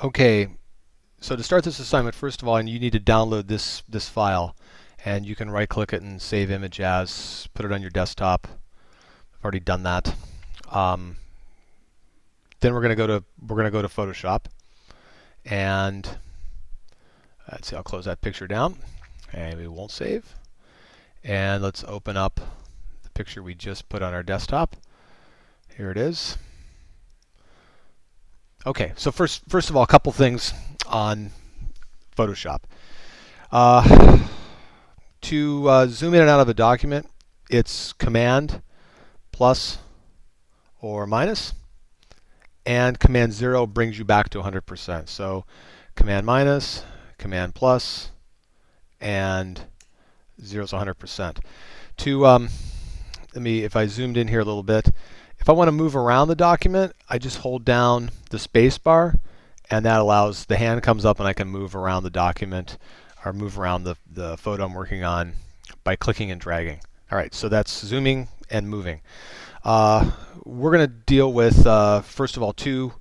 Okay, so to start this assignment, first of all, you need to download this file, and you can right-click it and save image as, put it on your desktop. I've already done that. Um, then we're gonna go to Photoshop, and let's see. I'll close that picture down, and we won't save. And let's open up the picture we just put on our desktop. Here it is. Okay, so first of all, a couple things on Photoshop. Uh, to zoom in and out of a document, it's Command plus or minus, and Command 0 brings you back to 100%. So Command minus, Command plus, and 0 is 100%. If I zoomed in here a little bit, if I want to move around the document, I just hold down the space bar, and that allows the hand comes up and I can move around the document or move around the photo I'm working on by clicking and dragging. All right, so that's zooming and moving. We're going to deal with, first of all, two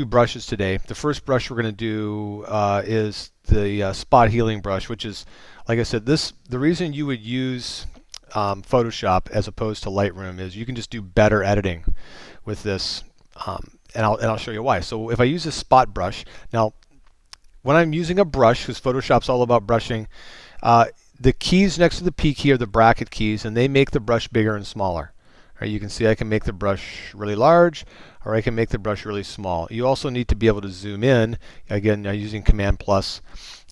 brushes today. The first brush we're going to do is the spot healing brush, which is, like I said, the reason you would use Photoshop as opposed to Lightroom is you can just do better editing with this, and I'll show you why. So if I use a spot brush, now when I'm using a brush, because Photoshop's all about brushing, the keys next to the P key are the bracket keys, and they make the brush bigger and smaller. Right, you can see I can make the brush really large, or I can make the brush really small. You also need to be able to zoom in. Again, using Command plus,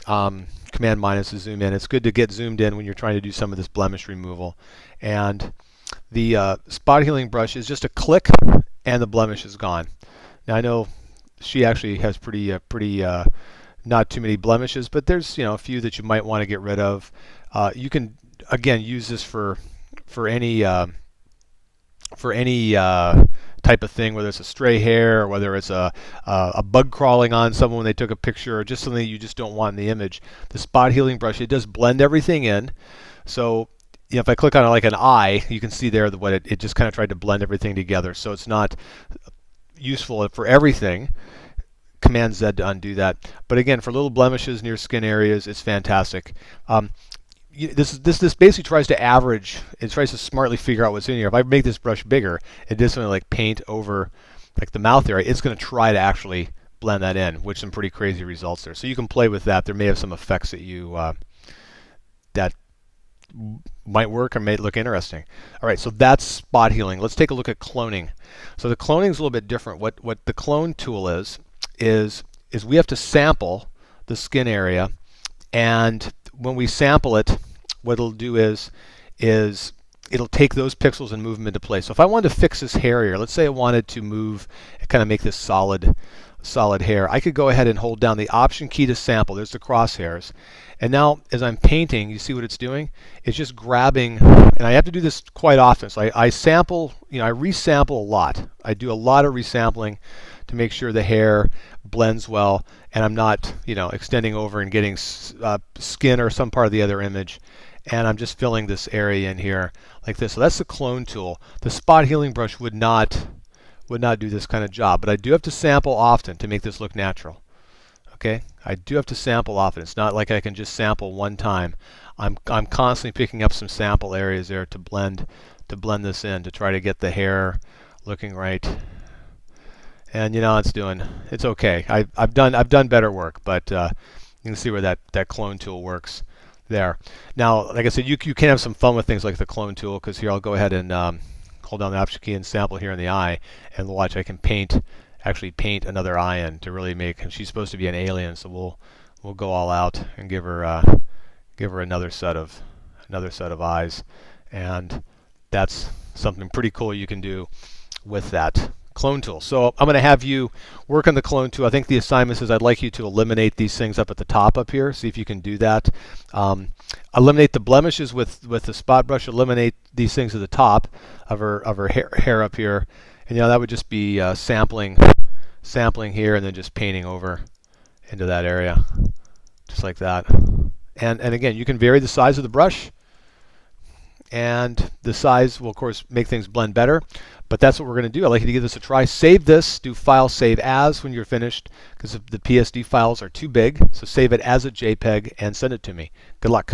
Command minus to zoom in. It's good to get zoomed in when you're trying to do some of this blemish removal. And the spot healing brush is just a click, and the blemish is gone. Now I know she actually has pretty not too many blemishes, but there's a few that you might want to get rid of. You can again use this for any type of thing, whether it's a stray hair or whether it's a bug crawling on someone when they took a picture, or just something you just don't want in the image. The spot healing brush, it does blend everything in. So if I click on like an eye, you can see there what it just kind of tried to blend everything together. So it's not useful for everything. Command Z to undo that. But again, for little blemishes near skin areas, it's fantastic. This basically tries to average. It tries to smartly figure out what's in here. If I make this brush bigger, it does something like paint over like the mouth area. It's going to try to actually blend that in, which some pretty crazy results there. So you can play with that. There may have some effects that that might work or may look interesting. All right, so that's spot healing. Let's take a look at cloning. So the cloning is a little bit different. What the clone tool is we have to sample the skin area, and when we sample it, what it'll do is it'll take those pixels and move them into place. So if I wanted to fix this hair here, let's say I wanted to move, kind of make this solid hair, I could go ahead and hold down the Option key to sample. There's the crosshairs. And now as I'm painting, you see what it's doing? It's just grabbing, and I have to do this quite often. So I sample, I resample a lot. I do a lot of resampling to make sure the hair blends well, and I'm not, extending over and getting skin or some part of the other image. And I'm just filling this area in here like this. So that's the clone tool. The spot healing brush would not do this kind of job, but I do have to sample often to make this look natural. Okay, I do have to sample often. It's not like I can just sample one time. I'm constantly picking up some sample areas there to blend this in, to try to get the hair looking right. And it's okay. I've done better work, but you can see where that clone tool works there. Now, like I said, you can have some fun with things like the clone tool, because here I'll go ahead and hold down the Option key and sample here in the eye, and watch, I can actually paint another eye in to really make, and she's supposed to be an alien, so we'll go all out and give her another set of eyes, and that's something pretty cool you can do with that clone tool. So I'm going to have you work on the clone tool. I think the assignment says I'd like you to eliminate these things up at the top up here. See if you can do that. Eliminate the blemishes with the spot brush. Eliminate these things at the top of her hair up here, and that would just be sampling here and then just painting over into that area, just like that. And again, you can vary the size of the brush. and the size will of course make things blend better, but that's what we're going to do. I'd like you to give this a try. Save this, do File Save As when you're finished, because the PSD files are too big. So save it as a JPEG and send it to me. Good luck.